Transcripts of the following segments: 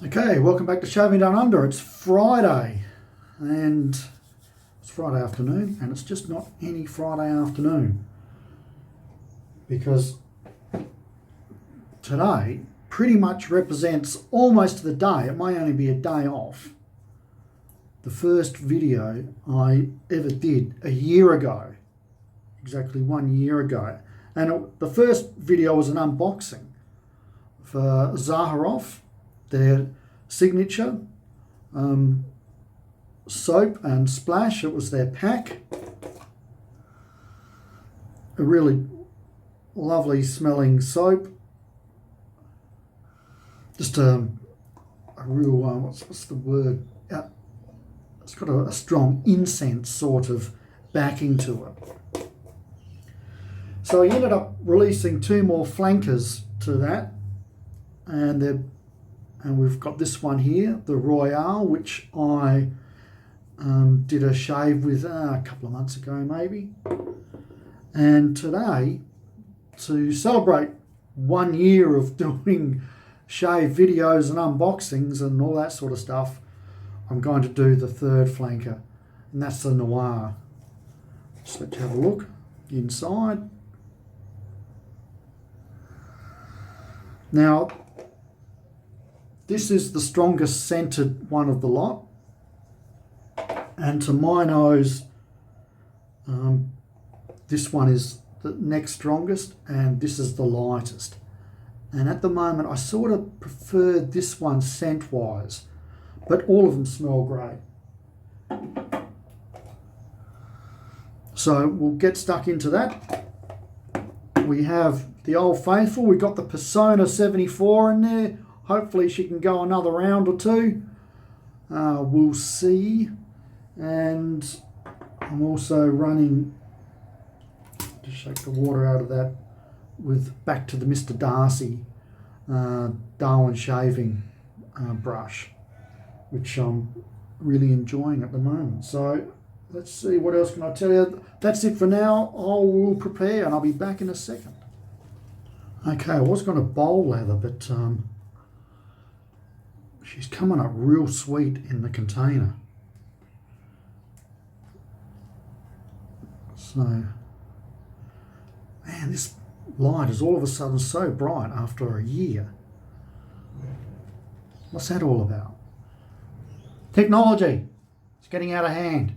Okay, welcome back to Shaving Down Under. It's Friday, and it's Friday afternoon, and it's just not any Friday afternoon, because today pretty much represents almost the day. It may only be a day off. The first video I ever did a year ago, exactly 1 year ago, and the first video was an unboxing for Zaharoff, their signature soap and splash. It was their pack. A really lovely smelling soap. Just a real, what's the word? It's got a strong incense sort of backing to it. So he ended up releasing two more flankers to that, and we've got this one here, the Royale, which I did a shave with a couple of months ago maybe. And today, to celebrate 1 year of doing shave videos and unboxings and all that sort of stuff, I'm going to do the third flanker, and that's the Noir. Just let's have a look inside. Now, this is the strongest scented one of the lot, and to my nose, this one is the next strongest, and this is the lightest. And at the moment, I sort of prefer this one scent-wise, but all of them smell great. So we'll get stuck into that. We have the Old Faithful. We got the Persona 74 in there. Hopefully she can go another round or two. We'll see. And I'm also running, to shake the water out of that, with back to the Mr Darcy Darwin Shaving brush, which I'm really enjoying at the moment. So let's see, what else can I tell you? That's it for now. I will prepare and I'll be back in a second. Okay, I was going to bowl lather, but she's coming up real sweet in the container. So, man, this light is all of a sudden so bright after a year. What's that all about? Technology. It's getting out of hand.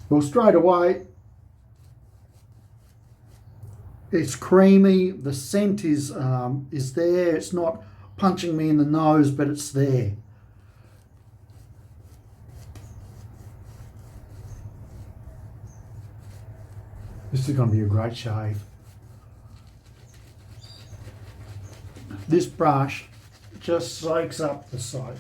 Well, straight away, it's creamy. The scent is there. It's not punching me in the nose, but it's there. This is going to be a great shave. This brush just soaks up the soap.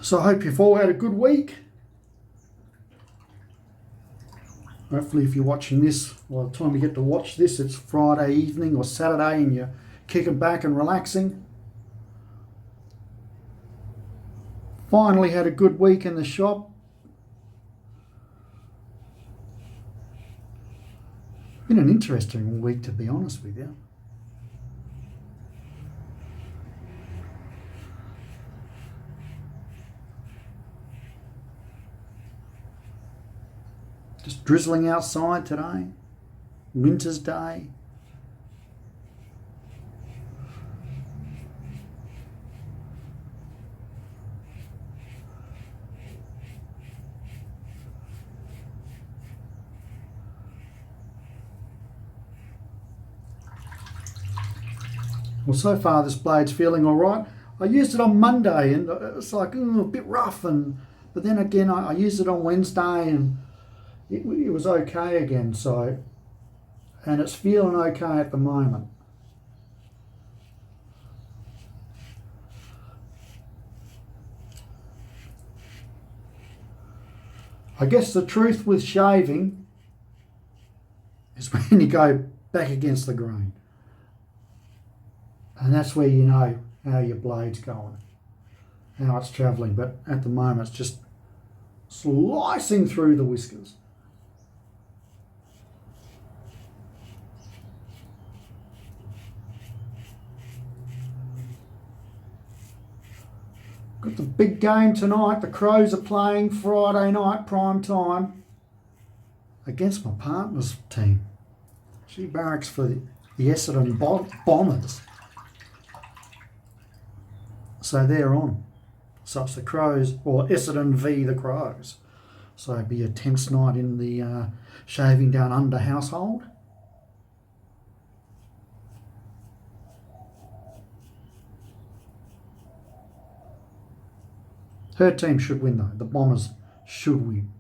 So I hope you've all had a good week. Hopefully if you're watching this, by the time you get to watch this, it's Friday evening or Saturday and you're kicking back and relaxing. Finally had a good week in the shop. Been an interesting week, to be honest with you. Just drizzling outside today, winter's day. Well, so far this blade's feeling all right. I used it on Monday and it's like a bit rough, but then again I used it on Wednesday and it was okay again, so, and it's feeling okay at the moment. I guess the truth with shaving then you go back against the grain. And that's where you know how your blade's going, how it's travelling. But at the moment it's just slicing through the whiskers. Got the big game tonight. The Crows are playing Friday night, prime time, against my partner's team. She barracks for the Essendon Bombers. So they're on. So it's the Crows, or Essendon v the Crows. So it'd be a tense night in the Shaving Down Under household. Her team should win though. The Bombers should win.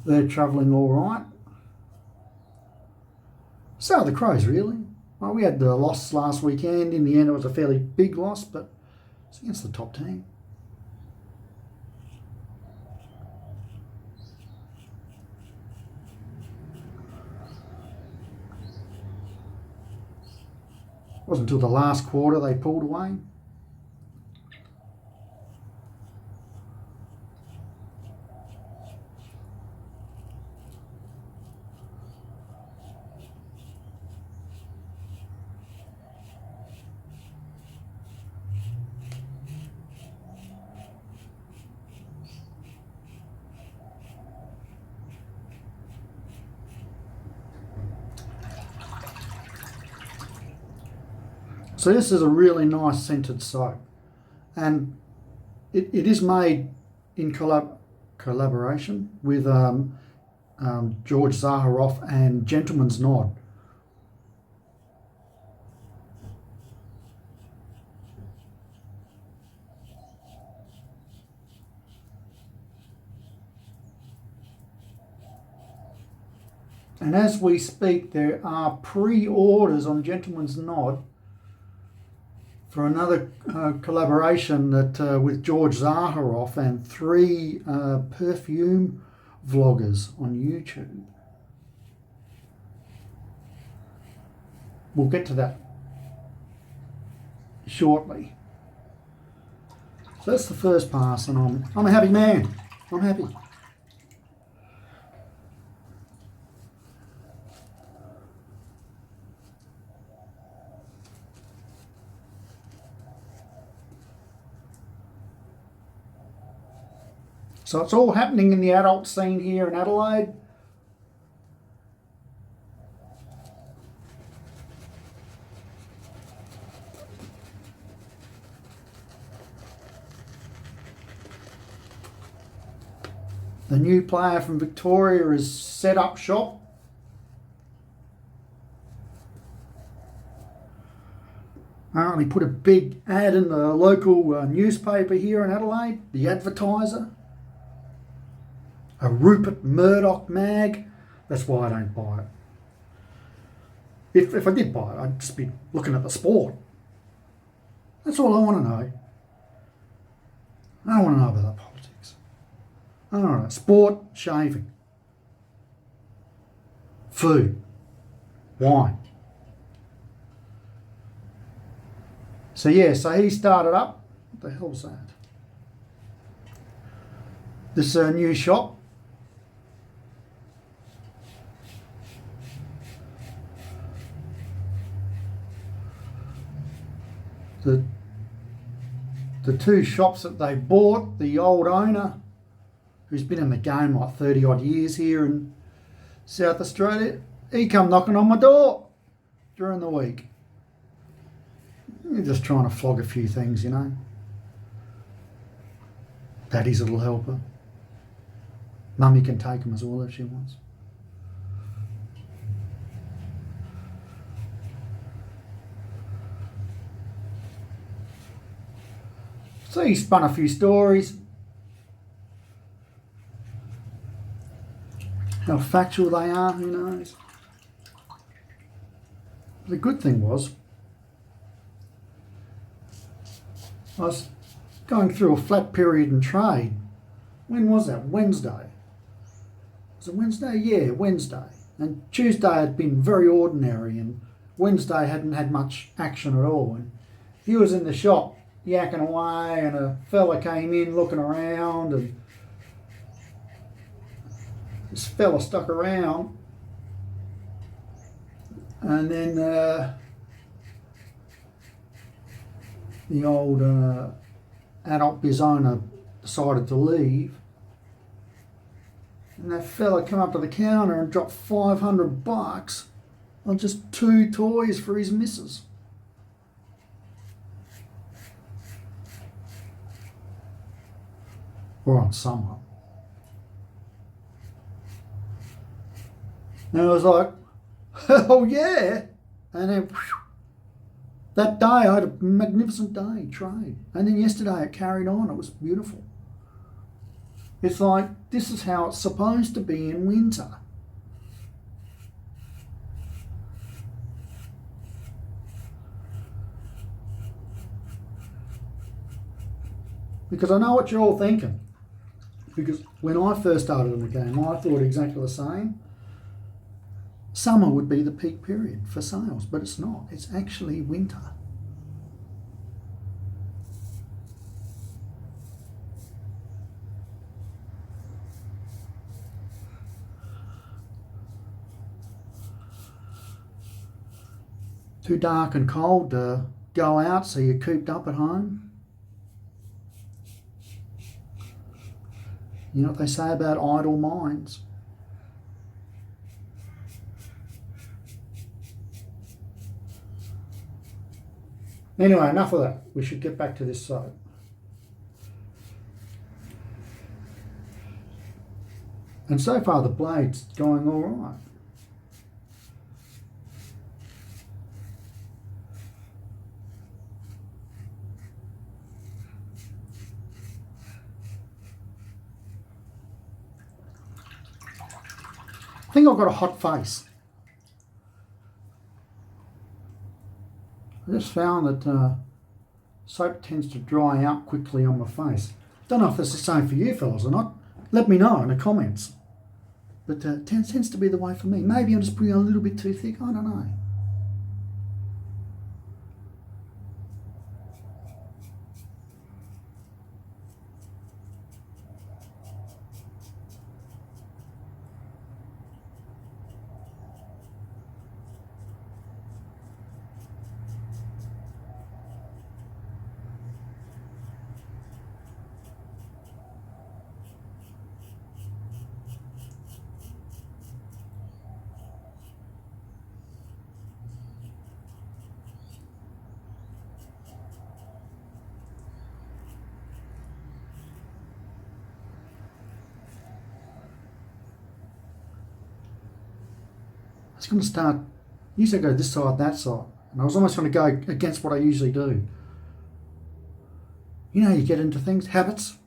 They're travelling all right. So are the Crows, really. Well, we had the loss last weekend. In the end, it was a fairly big loss, but it's against the top team. It wasn't until the last quarter they pulled away. So this is a really nice scented soap, and it is made in collaboration with George Zaharoff and Gentleman's Nod. And as we speak, there are pre-orders on Gentleman's Nod for another collaboration that with George Zaharoff and 3 perfume vloggers on YouTube. We'll get to that shortly. So that's the first pass, and I'm a happy man. I'm happy. So it's all happening in the adult scene here in Adelaide. The new player from Victoria has set up shop. Apparently put a big ad in the local newspaper here in Adelaide, the Advertiser. A Rupert Murdoch mag. That's why I don't buy it. If I did buy it, I'd just be looking at the sport. That's all I want to know. I don't want to know about the politics. I don't know. Sport, shaving, food, wine. So yeah, so he started up. What the hell's that? This new shop. The 2 shops that they bought, the old owner, who's been in the game like 30 odd years here in South Australia, he come knocking on my door during the week. You're just trying to flog a few things, you know. Daddy's little helper. Mummy can take him as well if she wants. So he spun a few stories. How factual they are, who knows? The good thing was, I was going through a flat period in trade. When was that? Wednesday. Was it Wednesday? Yeah, Wednesday. And Tuesday had been very ordinary, and Wednesday hadn't had much action at all. And he was in the shop yakking away, and a fella came in looking around, and this fella stuck around, and then the old adult biz owner decided to leave, and that fella come up to the counter and dropped $500 on just 2 toys for his missus. Or on someone. And I was like, oh yeah. And then that day I had a magnificent day, trade. And then yesterday it carried on. It was beautiful. It's like, this is how it's supposed to be in winter. Because I know what you're all thinking. Because when I first started in the game, I thought exactly the same. Summer would be the peak period for sales, but it's not. It's actually winter. Too dark and cold to go out, so you're cooped up at home. You know what they say about idle minds? Anyway, enough of that. We should get back to this soap. And so far the blade's going all right. I think I've got a hot face. I just found that soap tends to dry out quickly on my face. Don't know if that's the same for you fellas or not. Let me know in the comments. But tends to be the way for me. Maybe I'm just putting it a little bit too thick. I don't know. I was going to start, usually I go this side, that side, and I was almost going to go against what I usually do. You know, you get into things, habits.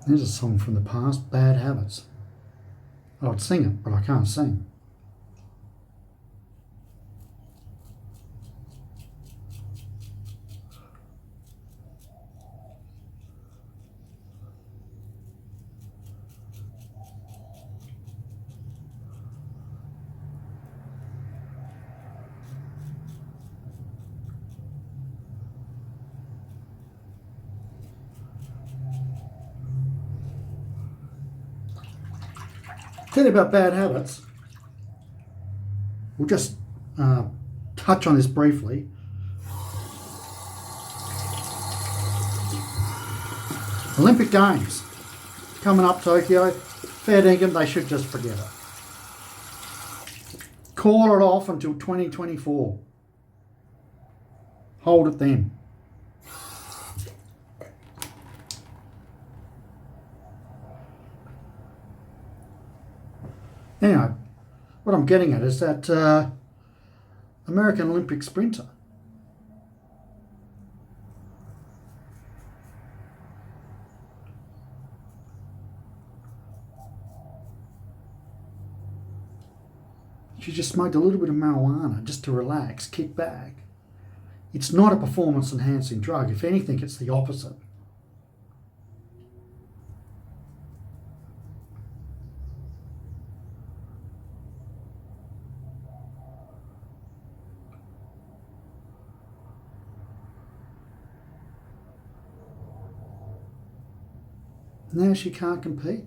There's a song from the past, Bad Habits. I would sing it, but I can't sing. Tell you about bad habits. We'll just touch on this briefly. Olympic Games coming up, Tokyo. Fair dinkum, they should just forget it. Call it off until 2024. Hold it then. Anyway, what I'm getting at is that American Olympic sprinter. She just smoked a little bit of marijuana just to relax, kick back. It's not a performance-enhancing drug. If anything, it's the opposite. Now she can't compete.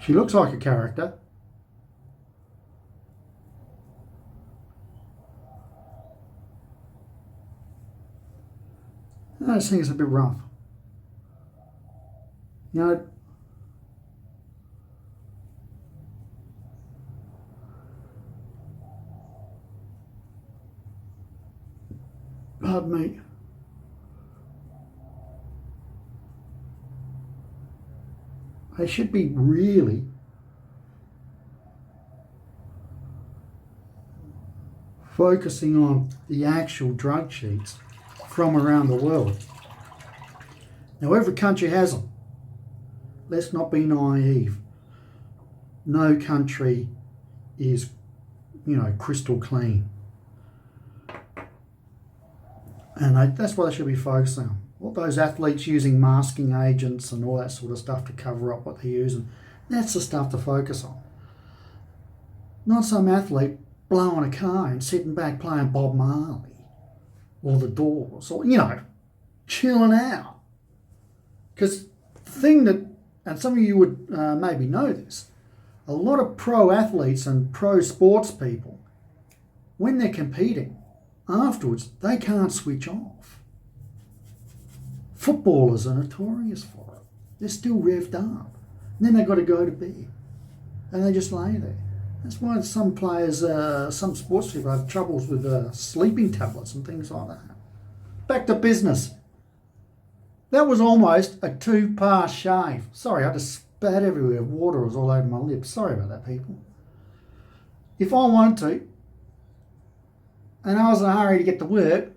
She looks like a character. I just think it's a bit rough. You know, pardon me. They should be really focusing on the actual drug sheets from around the world. Now, every country has them. Let's not be naive. No country is, crystal clean. And that's what they should be focusing on. All those athletes using masking agents and all that sort of stuff to cover up what they're using, that's the stuff to focus on. Not some athlete blowing a car and sitting back playing Bob Marley or The Doors or, chilling out. Because the thing that, and some of you would maybe know this, a lot of pro athletes and pro sports people, when they're competing, afterwards, they can't switch off. Footballers are notorious for it. They're still revved up. And then they've got to go to bed. And they just lay there. That's why some players, some sports people have troubles with sleeping tablets and things like that. Back to business. That was almost a 2-pass shave. Sorry, I just spat everywhere. Water was all over my lips. Sorry about that, people. If I wanted to, and I was in a hurry to get to work,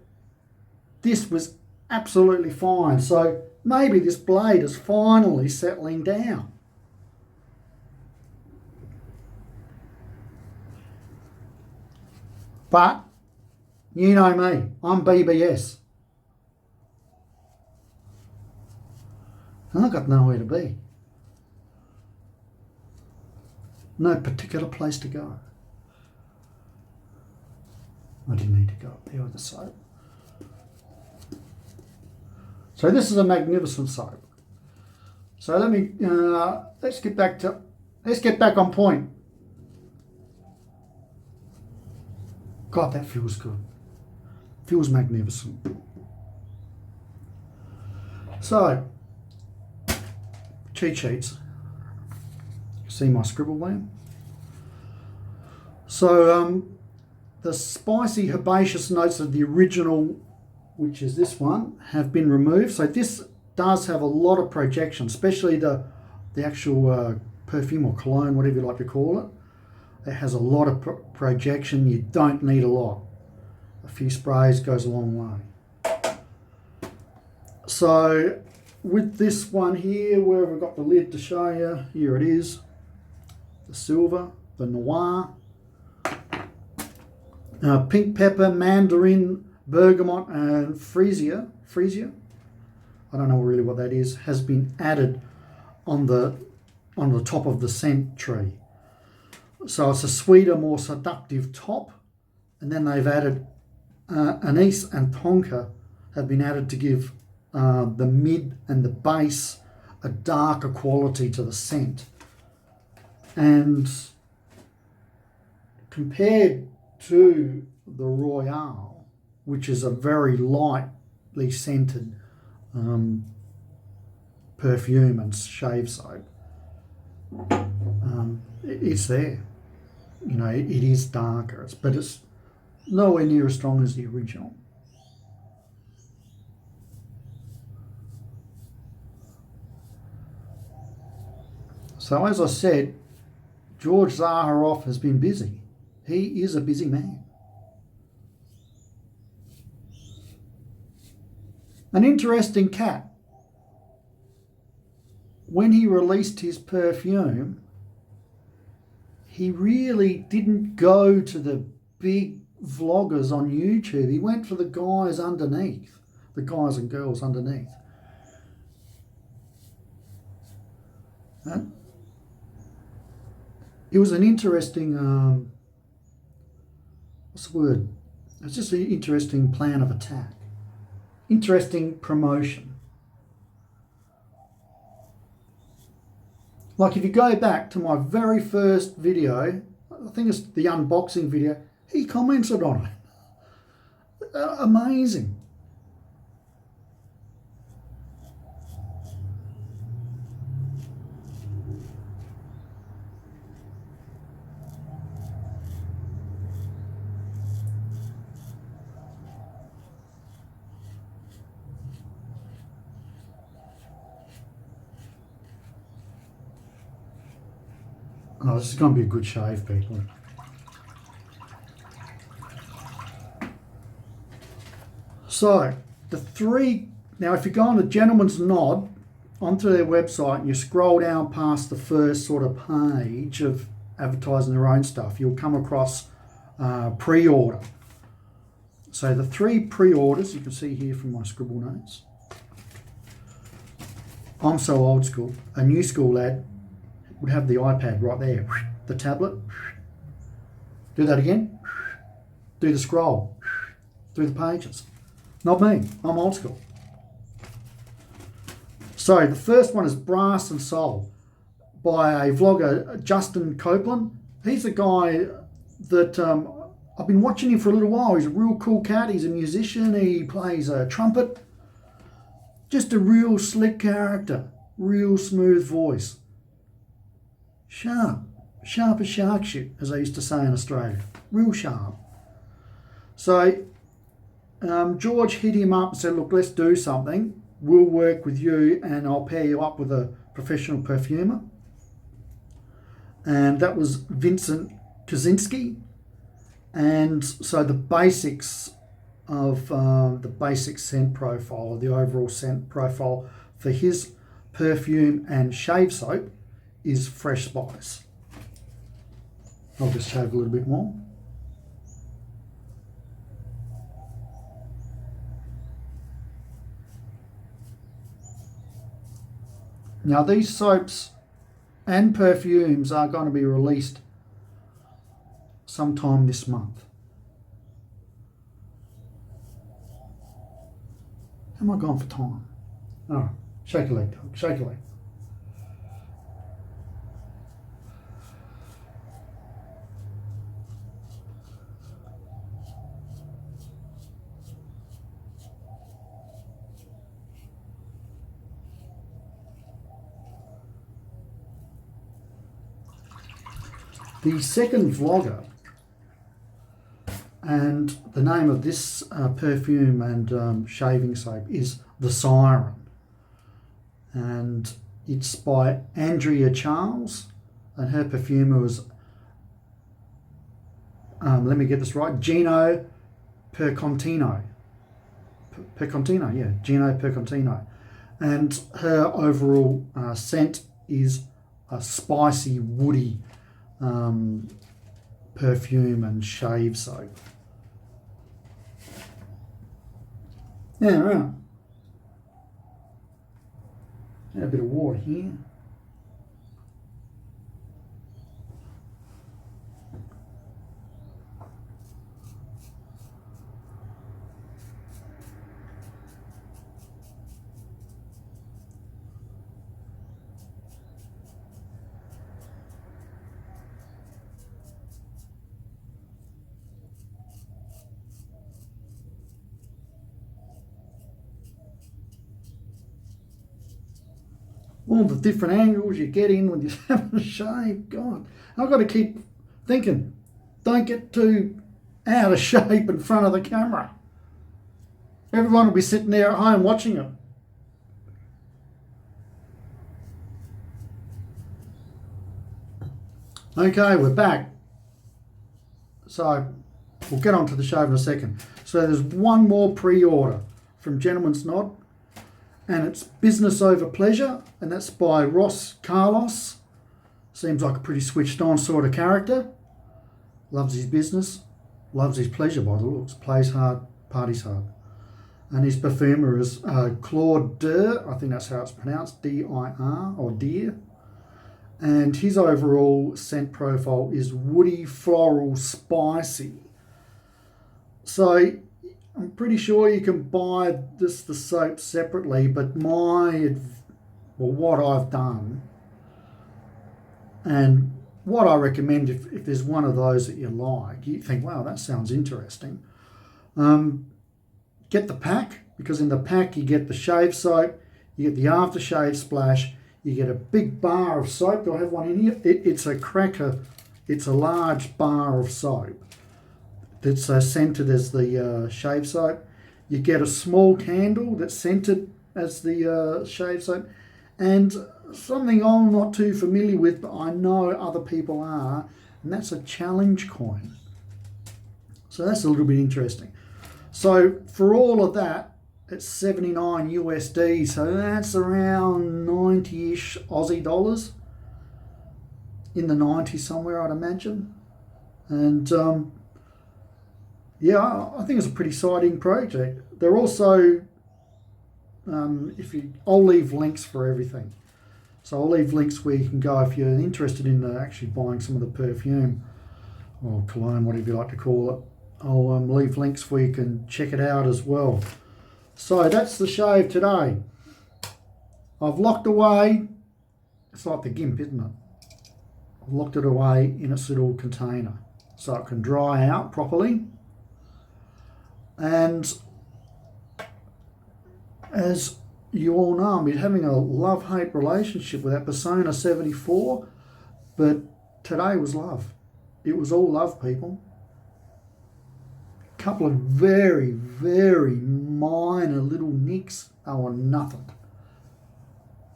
this was absolutely fine. So maybe this blade is finally settling down. But, you know me, I'm BBS. I've got nowhere to be. No particular place to go. I didn't need to go up there with the soap. So this is a magnificent soap. So let me let's get back on point. God, that feels good. Feels magnificent. So, cheat sheets. See my scribble there? So, the spicy herbaceous notes of the original, which is this one, have been removed. So this does have a lot of projection, especially the actual perfume or cologne, whatever you like to call it. It has a lot of projection. You don't need a lot. A few sprays goes a long way. So with this one here, where we've got the lid to show you, here it is. The silver, the noir, pink pepper, mandarin, bergamot, and freesia. I don't know really what that is. Has been added on the top of the scent tree. So it's a sweeter, more seductive top, and then they've added anise and tonka have been added to give the mid and the base a darker quality to the scent. And compared to the Royale, which is a very lightly scented perfume and shave soap, it's there. It is darker, but it's nowhere near as strong as the original. So as I said, George Zaharoff has been busy. He is a busy man. An interesting cat. When he released his perfume, he really didn't go to the big vloggers on YouTube. He went for the guys underneath, the guys and girls underneath. And it was an interesting, what's the word? It's just an interesting plan of attack. Interesting promotion. Like if you go back to my very first video, I think it's the unboxing video, he commented on it. Amazing. Oh, this is going to be a good shave, people. So, the three... Now, if you go on the Gentleman's Nod onto their website and you scroll down past the first sort of page of advertising their own stuff, you'll come across pre-order. So, the three pre-orders, you can see here from my scribble notes. I'm so old school. A new school lad would have the iPad right there, the tablet. Do that again. Do the scroll through the pages. Not me, I'm old school. So the first one is Brass and Soul by a vlogger, Justin Copeland. He's a guy that I've been watching him for a little while. He's a real cool cat. He's a musician. He plays a trumpet. Just a real slick character. Real smooth voice. Sharp. Sharp as shark shit, as I used to say in Australia. Real sharp. So George hit him up and said, look, let's do something. We'll work with you and I'll pair you up with a professional perfumer. And that was Vincent Kaczynski. And so the basics of the basic scent profile, the overall scent profile for his perfume and shave soap is Fresh Spice. I'll just shave a little bit more. Now these soaps and perfumes are going to be released sometime this month. How am I going for time? Oh, shake a leg, dog. Shake a leg. The second vlogger, and the name of this perfume and shaving soap is The Siren, and it's by Andrea Charls, and her perfumer was, let me get this right, Gino Percontino. Gino Percontino. And her overall scent is a spicy, woody perfume and shave soap. Yeah, right. Add a bit of water here. All the different angles you get in when you're having a shave. God, I've got to keep thinking, don't get too out of shape in front of the camera. Everyone will be sitting there at home watching it. Okay, we're back. So we'll get on to the shave in a second. So there's one more pre-order from Gentleman's Nod, and it's Business Over Pleasure, and that's by Ross Carlos. Seems like a pretty switched on sort of character. Loves his business, loves his pleasure by the looks. Plays hard, parties hard. And his perfumer is Claude Dir, I think that's how it's pronounced, D-I-R, or Deer. And his overall scent profile is woody, floral, spicy. So I'm pretty sure you can buy the soap separately, but what I've done and what I recommend if there's one of those that you like, you think, wow, that sounds interesting. Get the pack, because in the pack you get the shave soap, you get the aftershave splash, you get a big bar of soap. Do I have one in here? It's a cracker. It's a large bar of soap that's scented as the shave soap. You get a small candle that's scented as the shave soap. And something I'm not too familiar with, but I know other people are, and that's a challenge coin. So that's a little bit interesting. So for all of that, it's 79 USD, so that's around 90-ish Aussie dollars. In the 90s somewhere, I'd imagine. And yeah, I think it's a pretty exciting project. They're also, I'll leave links for everything. So I'll leave links where you can go if you're interested in actually buying some of the perfume or cologne, whatever you like to call it. I'll leave links where you can check it out as well. So that's the shave today. I've locked away, it's like the GIMP, isn't it? I've locked it away in its little container so it can dry out properly. And as you all know, I'm having a love-hate relationship with that Persona 74, but today was love. It was all love, people. Couple of very, very minor little nicks are nothing.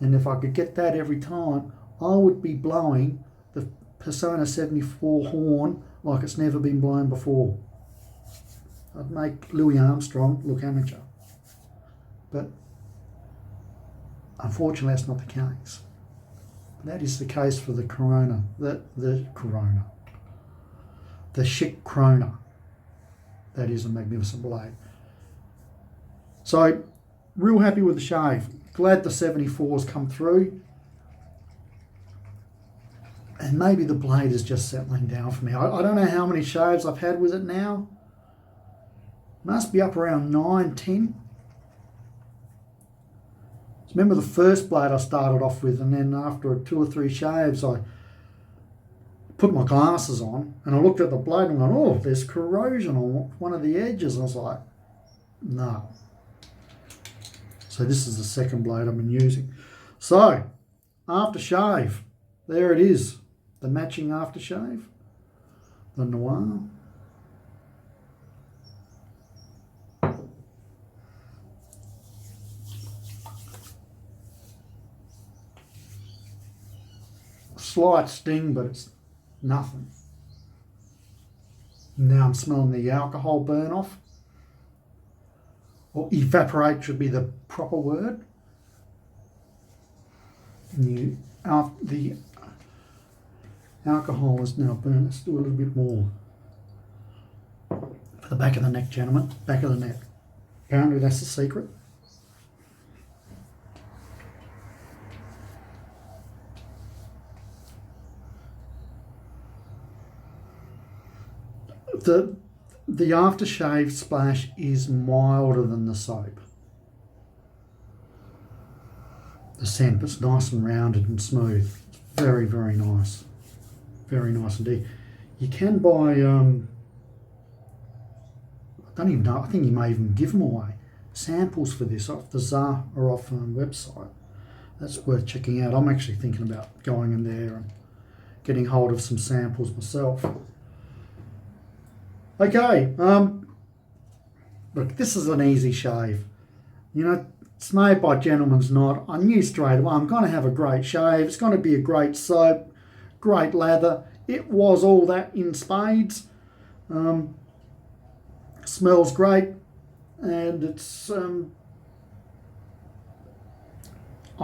And if I could get that every time, I would be blowing the Persona 74 horn like it's never been blown before. I'd make Louis Armstrong look amateur. But unfortunately, that's not the case. That is the case for the Corona, the Chic Corona. That is a magnificent blade. So, real happy with the shave. Glad the 74's come through. And maybe the blade is just settling down for me. I don't know how many shaves I've had with it now. Must be up around 9, 10. Remember the first blade I started off with, and then after 2 or 3 shaves, I put my glasses on and I looked at the blade and went, oh, there's corrosion on one of the edges. And I was like, no. So this is the second blade I've been using. So, aftershave, there it is. The matching aftershave, the Noir. Slight sting, but it's nothing. Now I'm smelling the alcohol burn off. Or evaporate should be the proper word. And the alcohol is now burned. Let's do a little bit more. For the back of the neck, gentlemen. Back of the neck. Apparently that's the secret. The aftershave splash is milder than the soap. The scent, it's nice and rounded and smooth. It's very, very nice. Very nice indeed. You can buy, I don't even know, I think you may even give them away. Samples for this off the Zaharoff website. That's worth checking out. I'm actually thinking about going in there and getting hold of some samples myself. Okay, look, this is an easy shave. You know, it's made by Gentleman's Nod. I knew straight away I'm going to have a great shave. It's going to be a great soap, great lather. it was all that in spades. Smells great, and it's I'm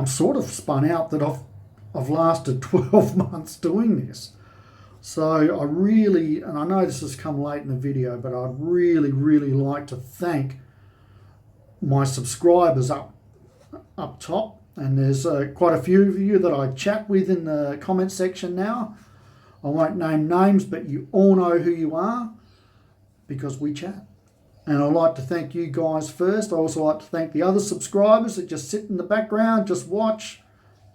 sort of spun out that I've lasted 12 months doing this. So I really, and I know this has come late in the video, but I'd really, really like to thank my subscribers up top. And there's quite a few of you that I chat with in the comment section now. I won't name names, but you all know who you are because we chat. And I'd like to thank you guys first. I also like to thank the other subscribers that just sit in the background, just watch,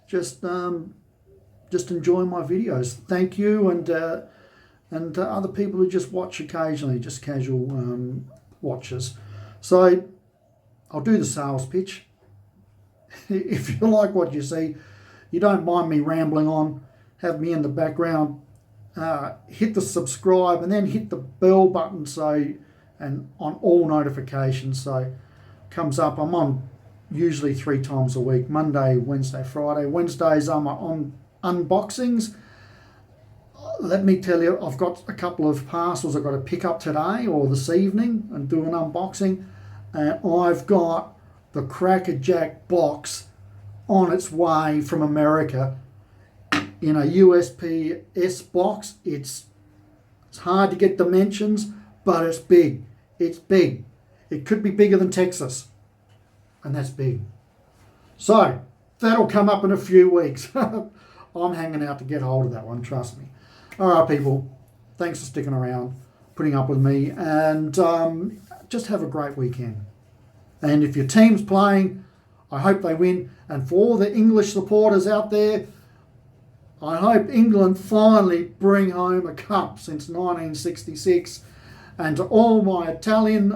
just enjoy my videos. Thank you, and other people who just watch occasionally, just casual watchers. So I'll do the sales pitch. If you like what you see, you don't mind me rambling on, have me in the background, hit the subscribe and then hit the bell button and on all notifications, so comes up. I'm on usually 3 times a week, Monday, Wednesday, Friday. Wednesdays I'm on unboxings. Let me tell you, I've got a couple of parcels I've got to pick up today or this evening and do an unboxing. And I've got the Cracker Jack box on its way from America in a USPS box. It's hard to get dimensions, but it's big. It's big. It could be bigger than Texas, and that's big. So that'll come up in a few weeks. I'm hanging out to get hold of that one, trust me. All right, people, thanks for sticking around, putting up with me, and just have a great weekend. And if your team's playing, I hope they win. And for all the English supporters out there, I hope England finally bring home a cup since 1966. And to all my Italian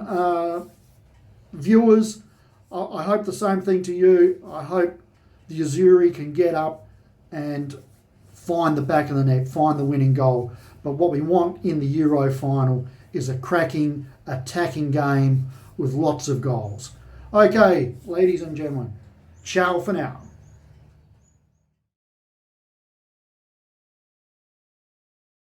viewers, I hope the same thing to you. I hope the Azzurri can get up and find the back of the net, find the winning goal. But what we want in the Euro final is a cracking, attacking game with lots of goals. Okay, ladies and gentlemen, ciao for now.